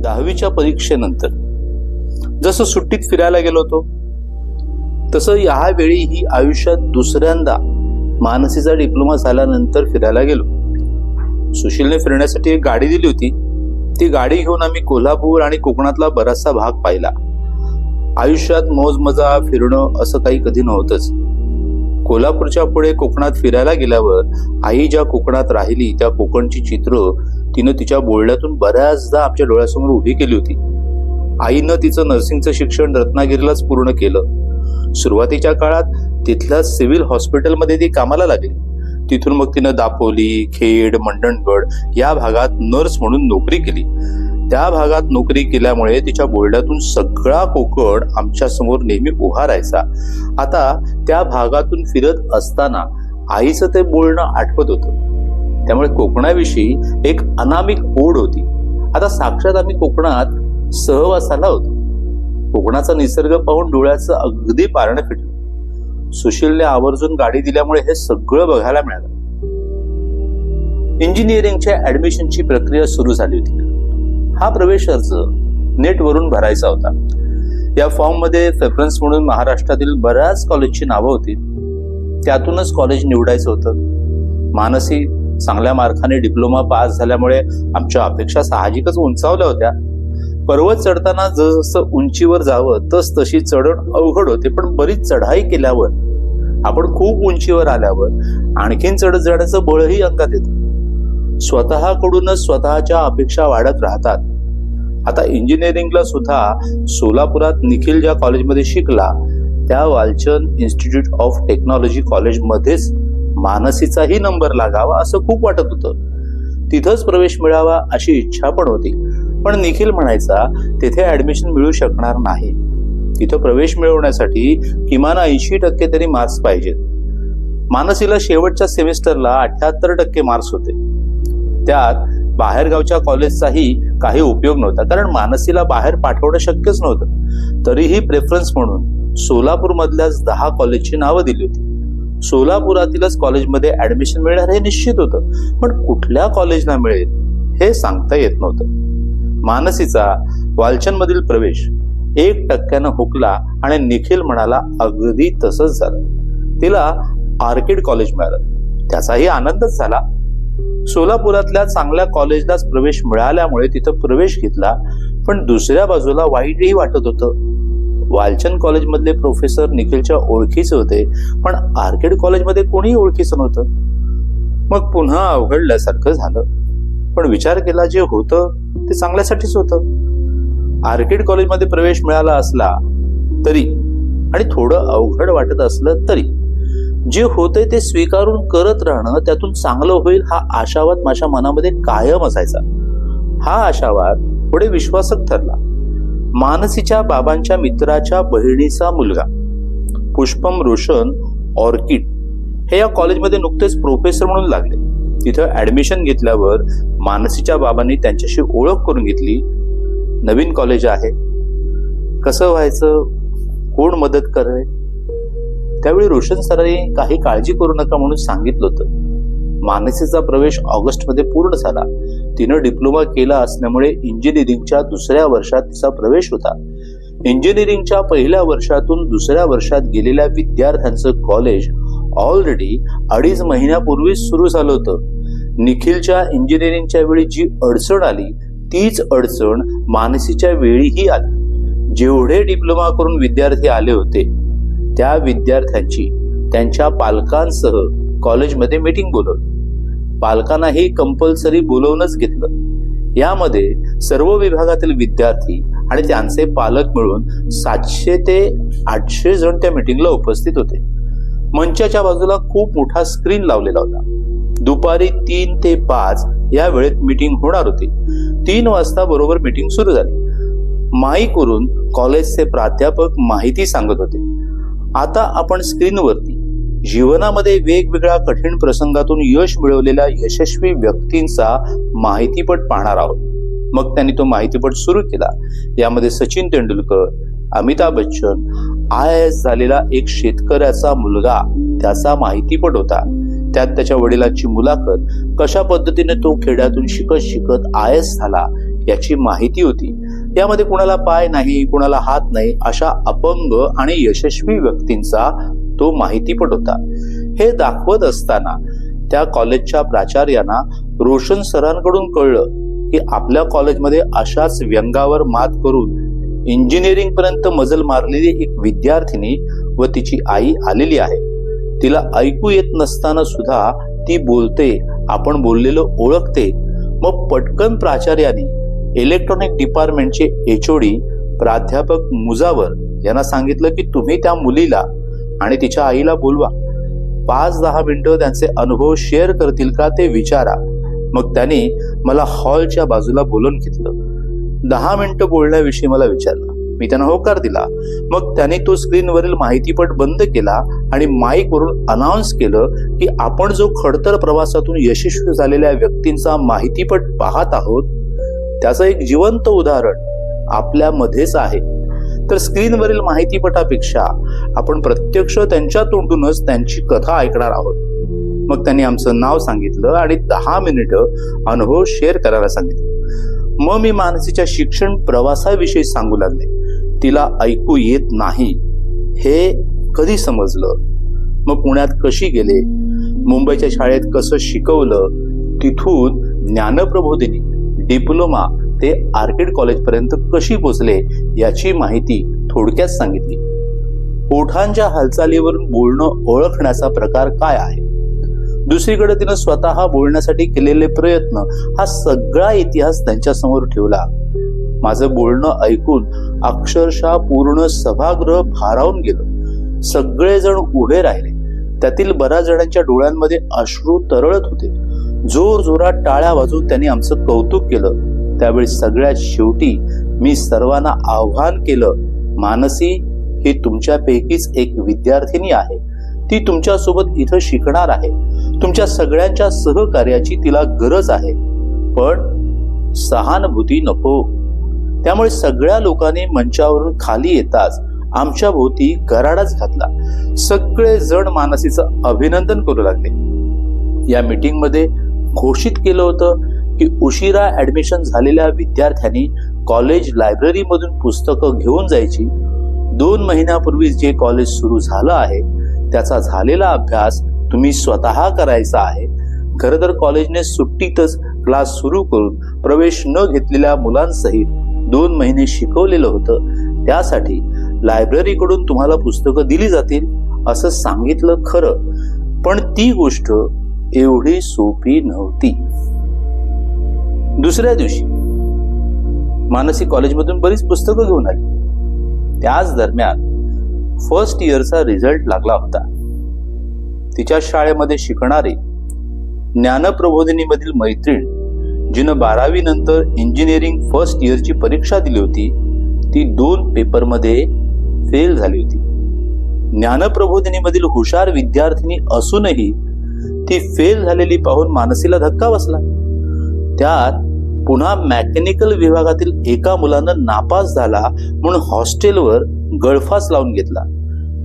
10वीच्या परीक्षेनंतर जसं सुट्टीत फिरायला गेलो होतो तसं यावेळी ही आयुष्यात दुसऱ्यांदा मानसीचा डिप्लोमा झाल्यानंतर फिरायला गेलो. सुशीलने फिरण्यासाठी एक गाडी दिली होती. ती गाडी घेऊन आम्ही कोल्हापूर आणि कोकणातला बराचसा भाग पाहिला. आयुष्यात मौज मजा फिरणं असं काही कधी नव्हतंच. कोल्हापूरच्या पुढे कोकणात फिरायला गेल्यावर आई ज्या कोकणात राहिली त्या कोकणची चित्र तिनं तिच्या बोलण्यातून बऱ्याचदा आमच्या डोळ्यासमोर उभी केली होती. आईनं तिचं नर्सिंगचं शिक्षण रत्नागिरीलाच पूर्ण केलं. सुरुवातीच्या काळात तिथल्या सिव्हिल हॉस्पिटलमध्ये ती कामाला लागली. तिथून मग तिनं दापोली, खेड, मंडणगड या भागात नर्स म्हणून नोकरी केली. त्या भागात नोकरी केल्यामुळे तिच्या बोलण्यातून सगळा कोकण आमच्या समोर नेहमी उभा राहायचा. आता त्या भागातून फिरत असताना आईचं ते बोलणं आठवत होतं. त्यामुळे कोकणाविषयी एक अनामिक ओढ होती. आता साक्षात आम्ही कोकणात सहवासाला होतो. कोकणाचा निसर्ग पाहून डोळ्याचं अगदी पारणं फिटलं. सुशीलने आवर्जून गाडी दिल्यामुळे हे सगळं बघायला मिळालं. इंजिनिअरिंगच्या ऍडमिशनची प्रक्रिया सुरू झाली होती. हा प्रवेश अर्ज नेटवरून भरायचा होता. या फॉर्म मध्ये प्रेफरन्स म्हणून महाराष्ट्रातील बऱ्याच कॉलेजची नावं होती. त्यातूनच कॉलेज निवडायचं होतं. मानसी चांगल्या मार्काने डिप्लोमा पास झाल्यामुळे आमच्या अपेक्षा साहजिकच उंचावल्या होत्या. पर्वत चढताना जसं उंचीवर जावं तस तशी चढण अवघड होते. पण बरीच चढाई केल्यावर आपण खूप उंचीवर आल्यावर आणखीन चढत जाण्याचं बळही अंगात येतं. स्वतःकडूनच स्वतःच्या अपेक्षा वाढत राहतात. आता इंजिनिअरिंगला सुद्धा सोलापुरात निखिल ज्या कॉलेजमध्ये शिकला त्या वालचंद इन्स्टिट्यूट ऑफ टेक्नॉलॉजी कॉलेजमध्येच मानसीचाही नंबर लागावा असं खूप वाटत होतं. तिथंच प्रवेश मिळावा अशी इच्छा पण होती. पण निखिल म्हणायचा तिथे ऍडमिशन मिळू शकणार नाही. तिथं प्रवेश मिळवण्यासाठी किमान 80% तरी मार्क्स पाहिजेत. मानसीला शेवटच्या सेमिस्टरला 78% मार्क्स होते. त्यात बाहेरगावच्या कॉलेजचाही काही उपयोग नव्हता, कारण मानसीला बाहेर पाठवणं शक्यच नव्हतं. तरीही प्रेफरन्स म्हणून सोलापूर मधल्याच 10 कॉलेजची नावं दिली होती. सोलापुरातीलच कॉलेजमध्ये ऍडमिशन मिळणार हे निश्चित होतं, पण कुठल्या कॉलेजला मिळेल हे सांगता येत नव्हतं. मानसीचा वालचंद मधील प्रवेश 1% हुकला आणि निखिल म्हणाला अगदी तसंच झालं. तिला आर्किड कॉलेज मिळालं. त्याचाही आनंदच झाला. सोलापुरातल्या चांगल्या कॉलेजलाच प्रवेश मिळाल्यामुळे तिथं प्रवेश घेतला. पण दुसऱ्या बाजूला वाईटही वाटत होतं. वालचंद कॉलेजमधले प्रोफेसर निखिलच्या ओळखीचे होते, पण आर्किड कॉलेजमध्ये कोणीही ओळखीचं नव्हतं. मग पुन्हा अवघडल्यासारखं झालं. पण विचार केला जे होतं ते चांगल्यासाठीच होतं. आर्किड कॉलेजमध्ये प्रवेश मिळाला असला तरी आणि थोडं अवघड वाटत असलं तरी जे होते ते स्वीकारून करत राहणं, त्यातून चांगलं होईल हा आशावाद माझ्या मनामध्ये कायम असायचा. हा आशावाद पुढे विश्वासक ठरला. मानसीच्या बाबांच्या मित्राच्या बहिणीचा मुलगा पुष्पम रोशन ऑर्किड हे या कॉलेजमध्ये नुकतेच प्रोफेसर म्हणून लागले. तिथं ऍडमिशन घेतल्यावर मानसीच्या बाबांनी त्यांच्याशी ओळख करून घेतली. नवीन कॉलेज आहे, कसं व्हायचं, कोण मदत करेल. त्यावेळी रोशन सरांनी काही काळजी करू नका म्हणून सांगितलं होतं. मानसीचा प्रवेश ऑगस्टमध्ये पूर्ण झाला. तिनं डिप्लोमा केला असल्यामुळे इंजिनिअरिंगच्या दुसऱ्या वर्षात तिचा प्रवेश होता. इंजिनिअरिंगच्या पहिल्या वर्षातून दुसऱ्या वर्षात गेलेल्या विद्यार्थ्यांचं कॉलेज ऑलरेडी 2.5 महिन्यापूर्वीच सुरू झालं होतं. निखिलच्या इंजिनिअरिंगच्या वेळी जी अडचण आली तीच अडचण मानसीच्या वेळीही आली. जेवढे डिप्लोमा करून विद्यार्थी आले होते त्या विद्यार्थ्यांची त्यांच्या पालकांसह कॉलेजमध्ये मीटिंग बोलवली. पालकांनाही कंपल्सरी बोलवूनच घेतलं. यामध्ये सर्व विभागातील विद्यार्थी आणि त्यांचे पालक मिळून 700 ते 800 जण त्या मीटिंगला उपस्थित होते. मंचाच्या बाजूला खूप मोठा स्क्रीन लावलेला होता. दुपारी 3 ते 5 या वेळेत मीटिंग होणार होती. 3 वाजता बरोबर मीटिंग सुरू झाली. माईकवरून कॉलेजचे प्राध्यापक माहिती सांगत होते. आता आपण स्क्रीनवरती जीवनामध्ये वेगवेगळ्या कठीण प्रसंगातून यश मिळवलेल्या यशस्वी व्यक्तींचा माहितीपट पाहणार आहोत. मग त्यांनी तो माहितीपट सुरू केला. यामध्ये सचिन तेंडुलकर, अमिताभ बच्चन, IAS झालेला एक शेतकऱ्याचा मुलगा त्याचा माहितीपट होता. त्यात त्याच्या वडिलांची मुलाखत, कशा पद्धतीने तो खेड्यातून शिकत शिकत IAS झाला याची माहिती होती. यामध्ये कुणाला पाय नाही, कुणाला हात नाही, अशा अपंग आणि यशस्वी व्यक्तींचा तो माहितीपट होता. हे दाखवत असताना त्या कॉलेजच्या प्राचार्यांना रोशन सरांकडून कळलं की आपल्या कॉलेजमध्ये अशाच व्यंगावर मात करून इंजिनिअरिंग पर्यंत मजल मारलेली एक विद्यार्थिनी व तिची आई आलेली आहे. तिला ऐकू येत नसताना सुद्धा ती बोलते, आपण बोललेलं ओळखते. मग पटकन प्राचार्याने इलेक्ट्रॉनिक डिपार्टमेंटचे HOD प्राध्यापक मुजावर यांना सांगितलं की तुम्ही त्या मुलीला आणि तिच्या आईला बोलवा. 5-10 मिनिटं त्यांचे अनुभव शेअर करतील का ते विचारा. मग त्यांनी मला हॉलच्या बाजूला बोलून घेतलं. 10 मिनिटं बोलण्याविषयी मला विचारलं. मी त्यांना होकार दिला. मग त्याने तो स्क्रीनवरील माहितीपट बंद केला आणि माईक वरून अनाउन्स केलं की आपण जो खडतर प्रवासातून यशस्वी झालेल्या व्यक्तींचा माहितीपट पाहत आहोत त्याचं एक जिवंत उदाहरण आपल्यामध्येच आहे. तर स्क्रीनवरील माहितीपटापेक्षा आपण प्रत्यक्ष त्यांच्या तोंडूनच त्यांची कथा ऐकणार आहोत. मग त्यांनी आमचं नाव सांगितलं आणि 10 मिनिटं अनुभव शेअर करायला सांगितलं. मग मी मानसीच्या शिक्षण प्रवासाविषयी सांगू लागले. तिला ऐकू येत नाही हे कधी समजलं, मग पुण्यात कशी गेले, मुंबईच्या शाळेत कसं शिकवलं, तिथून ज्ञानप्रबोधिनी डिप्लोमा ते आर्किड कॉलेज पर्यंत कशी पोचले याची माहिती थोडक्यात सांगितली. ओठांच्या हालचालीवरून बोलणं ओळखण्याचा प्रकार काय आहे, दुसरीकडे तिनं स्वतः बोलण्यासाठी केलेले प्रयत्न, हा सगळा इतिहास त्यांच्या समोर ठेवला. माझं बोलणं ऐकून अक्षरशः पूर्ण सभागृह भारावून गेलं. सगळेजण उभे राहिले. त्यातील बऱ्याच जणांच्या डोळ्यांमध्ये अश्रू तरळत होते. जोर जोरात टाळ्या वाजवून त्यांनी आमचं कौतुक केलं. त्यावेळी सगळ्यात शेवटी मी सर्वांना आव्हान केलं, मानसी ही तुमच्यापैकीच एक विद्यार्थिनी आहे. ती तुमच्यासोबत इथं शिकणार आहे. तुमच्या सगळ्यांच्या सहकार्याची तिला गरज आहे, पण सहानुभूती नको. त्यामुळे सगळ्या लोकांनी मंचावरून खाली येताच आमच्या भोवती गराडाच घातला. सगळे जण मानसीचं अभिनंदन करू लागले. या मीटिंग मध्ये घोषित केलं होतं की उशिरा ऍडमिशन झालेल्या विद्यार्थ्यांनी कॉलेज लायब्ररी मधून पुस्तकं घेऊन जायची. 2 महिन्यापूर्वी जे कॉलेज सुरू झालं आहे त्याचा झालेला अभ्यास तुम्ही स्वतः करायचा आहे. खरं तर कॉलेजने सुट्टीतच क्लास सुरू करून प्रवेश न घेतलेल्या मुलांसहित 2 महिने शिकवलेलं होतं. त्यासाठी लायब्ररीकडून तुम्हाला पुस्तकं दिली जातील असं सांगितलं खरं, पण ती गोष्ट एवढी सोपी नव्हती. दुसऱ्या दिवशी मानसी कॉलेजमधून बरीच पुस्तकं घेऊन आली. त्याच दरम्यान फर्स्ट इयरचा रिझल्ट लागला होता. तिच्या शाळेमध्ये शिकणारी ज्ञानप्रबोधिनीमधील मैत्रीण, जिनं 12वी नंतर इंजिनिअरिंग फर्स्ट इयरची परीक्षा दिली होती, ती 2 पेपरमध्ये फेल झाली होती. ज्ञानप्रबोधिनीमधील हुशार विद्यार्थिनी असूनही ती फेल झालेली पाहून मानसीला धक्का बसला. त्यात पुन्हा मेकॅनिकल विभागातील एका मुलानं नापास झाला म्हणून हॉस्टेलवर गळफास लावून घेतला.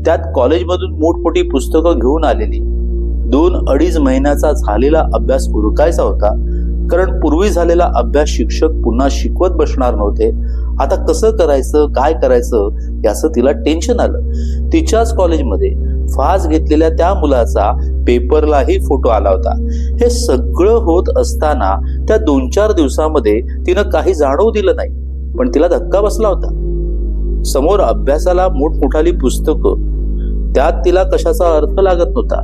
त्यात कॉलेजमधून मोठमोठी पुस्तकं घेऊन आलेली 2-2.5 महिन्याचा झालेला अभ्यास उरकायचा होता, कारण पूर्वी झालेला अभ्यास शिक्षक पुन्हा शिकवत बसणार नव्हते. आता कसं करायचं, काय करायचं याचं तिला टेन्शन आलं. तिच्याच कॉलेजमध्ये फास घेतलेल्या त्या मुलाचा पेपरलाही फोटो आला होता. हे सगळं होत असताना त्या 2-4 दिवसामध्ये तिनं काही जाणवू दिलं नाही, पण तिला धक्का बसला होता. समोर अभ्यासाला मोठमोठाली पुस्तकं, त्यात तिला कशाचा अर्थ लागत नव्हता,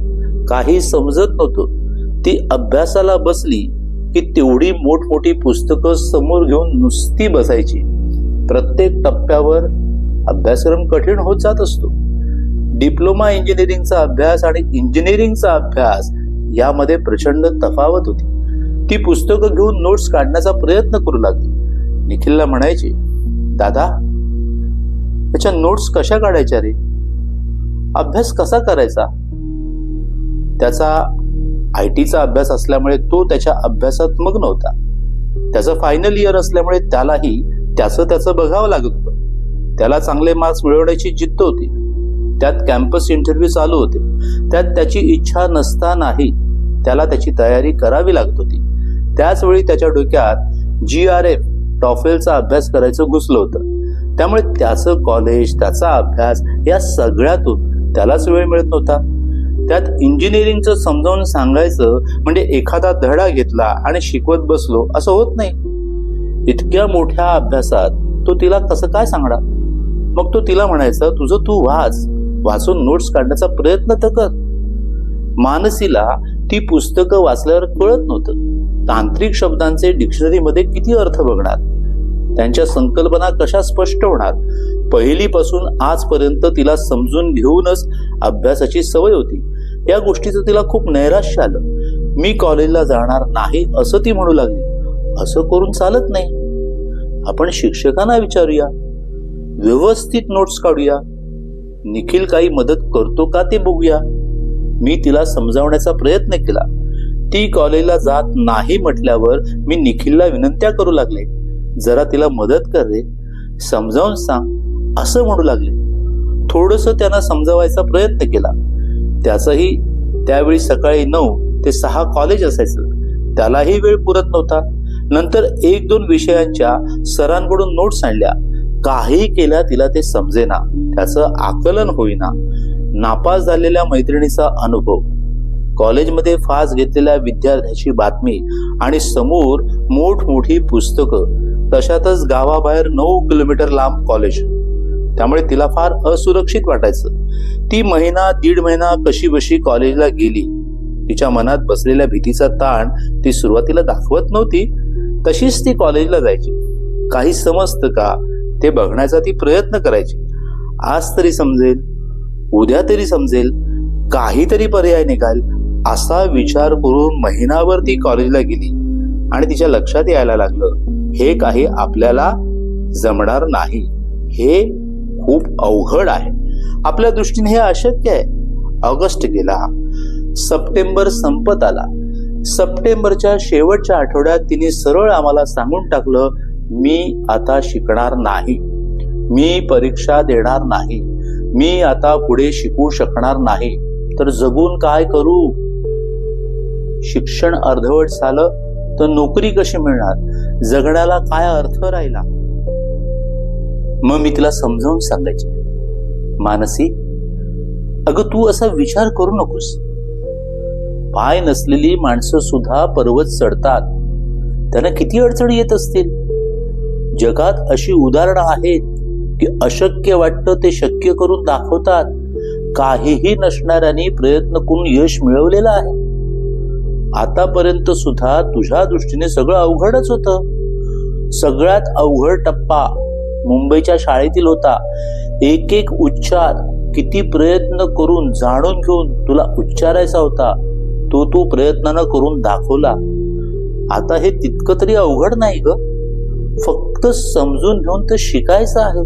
काही समजत नव्हतं. ती अभ्यासाला बसली की तेवढी मोठमोठी पुस्तकं समोर घेऊन नुसती बसायची. प्रत्येक टप्प्यावर अभ्यासक्रम कठीण होत जात असतो. डिप्लोमा इंजिनिअरिंगचा अभ्यास आणि इंजिनिअरिंगचा अभ्यास यामध्ये प्रचंड तफावत होती. ती पुस्तकं घेऊन नोट्स काढण्याचा प्रयत्न करू लागली. निखिलला म्हणायची, दादा त्याच्या नोट्स कशा काढायच्या रे, अभ्यास कसा करायचा. त्याचा IT चा अभ्यास असल्यामुळे तो त्याच्या अभ्यासात मग्न होता. त्याचं फायनल इयर असल्यामुळे त्यालाही त्याचं बघावं लागत होतं. त्याला चांगले मार्क्स मिळवण्याची जिद्द होती. त्यात कॅम्पस इंटरव्ह्यू चालू होते. त्यात त्याची इच्छा नसतानाही त्याला त्याची तयारी करावी लागत होती. त्याच वेळी त्याच्या डोक्यात GRF टॉफेलचा अभ्यास करायचं घुसलं होतं. त्यामुळे त्याचं कॉलेज, त्याचा अभ्यास या सगळ्यातून त्यालाच वेळ मिळत नव्हता. त्यात इंजिनिअरिंगचं समजावून सांगायचं म्हणजे एखादा धडा घेतला आणि शिकवत बसलो असं होत नाही. इतक्या मोठ्या अभ्यासात तो तिला कसं काय सांगणार? मग तो तिला म्हणायचा, तुझं तू वाचून नोट्स काढण्याचा प्रयत्न तर कर. मानसीला ती पुस्तकं वाचल्यावर कळत नव्हतं तांत्रिक शब्दांचे डिक्शनरीमध्ये किती अर्थ बघणार, त्यांच्या संकल्पना कशा स्पष्ट होणार. पहिलीपासून आजपर्यंत तिला समजून घेऊनच अभ्यासाची सवय होती. या गोष्टीचं तिला खूप नैराश्य आलं. मी कॉलेजला जाणार नाही असं ती म्हणू लागली. असं करून चालत नाही. आपण शिक्षकांना विचारूया, व्यवस्थित नोट्स काढूया, निखिल काही मदत करतो का ते बघूया. मी तिला समजावण्याचा प्रयत्न केला. ती कॉलेजला जात नाही म्हटल्यावर मी निखिलला विनंत्या करू लागले, जरा तिला मदत कर रे, समजावून सांग असं म्हणू लागले. थोडंसं त्यांना समजावायचा प्रयत्न केला. त्याचंही त्यावेळी सकाळी 9 ते 6 कॉलेज असायचं. त्यालाही वेळ पुरत नव्हता. नंतर 1-2 विषयांच्या सरांकडून नोट्स आणल्या. काही केल्या तिला ते समजेना, त्याचं आकलन होईना. नापास झालेल्या मैत्रिणीचा अनुभव, कॉलेजमध्ये फास घेतलेल्या विद्यार्थ्याची बातमी आणि समोर मोठमोठी पुस्तकं, तशातच गावाबाहेर 9 किलोमीटर लांब कॉलेज. त्यामुळे तिला फार असुरक्षित वाटायचं. ती 1.5 महिना कशी बशी कॉलेजला गेली. तिच्या मनात बसलेल्या भीतीचा ताण ती सुरुवातीला दाखवत नव्हती. तशीच ती कॉलेजला जायची. काही समजतं का ते बघण्याचा ती प्रयत्न करायची. आज तरी समजेल, उद्या तरी समजेल, काहीतरी पर्याय निघाल असा विचार करून महिनाभर ती कॉलेजला गेली. आणि तिच्या लक्षात यायला लागलं, हे काही आपल्याला जमणार नाही, हे खूप अवघड आहे, आपल्या दृष्टीने हे अशक्य आहे. ऑगस्ट गेला, सप्टेंबर संपत आला. सप्टेंबरच्या शेवटच्या आठवड्यात तिने सरळ आम्हाला सांगून टाकलं, मी आता शिकणार नाही, मी परीक्षा देणार नाही, मी आता पुढे शिकू शकणार नाही, तर जगून काय करू? शिक्षण अर्धवट झालं तर नोकरी कशी मिळणार? जगण्याला काय अर्थ राहिला? मग मी तिला समजावून सांगायचे, मानसी अगं तू असा विचार करू नकोस. पाय नसलेली माणसं सुद्धा पर्वत चढतात, त्यांना किती अडचणी येत असतील. जगात अशी उदाहरणं आहेत की अशक्य वाटतं ते शक्य करून दाखवतात. काहीही नसणाऱ्यांनी प्रयत्न करून यश मिळवलेलं आहे. आतापर्यंत सुद्धा तुझ्या दृष्टीने सगळं अवघडच होतं. सगळ्यात अवघड टप्पा मुंबईच्या शाळेतील होता. एक एक उच्चार किती प्रयत्न करून जाणून घेऊन तुला उच्चारायचा होता, तो तू प्रयत्नानं करून दाखवला. आता हे तितकं तरी अवघड नाही ग, फक्त समजून घेऊन तर शिकायचं आहे.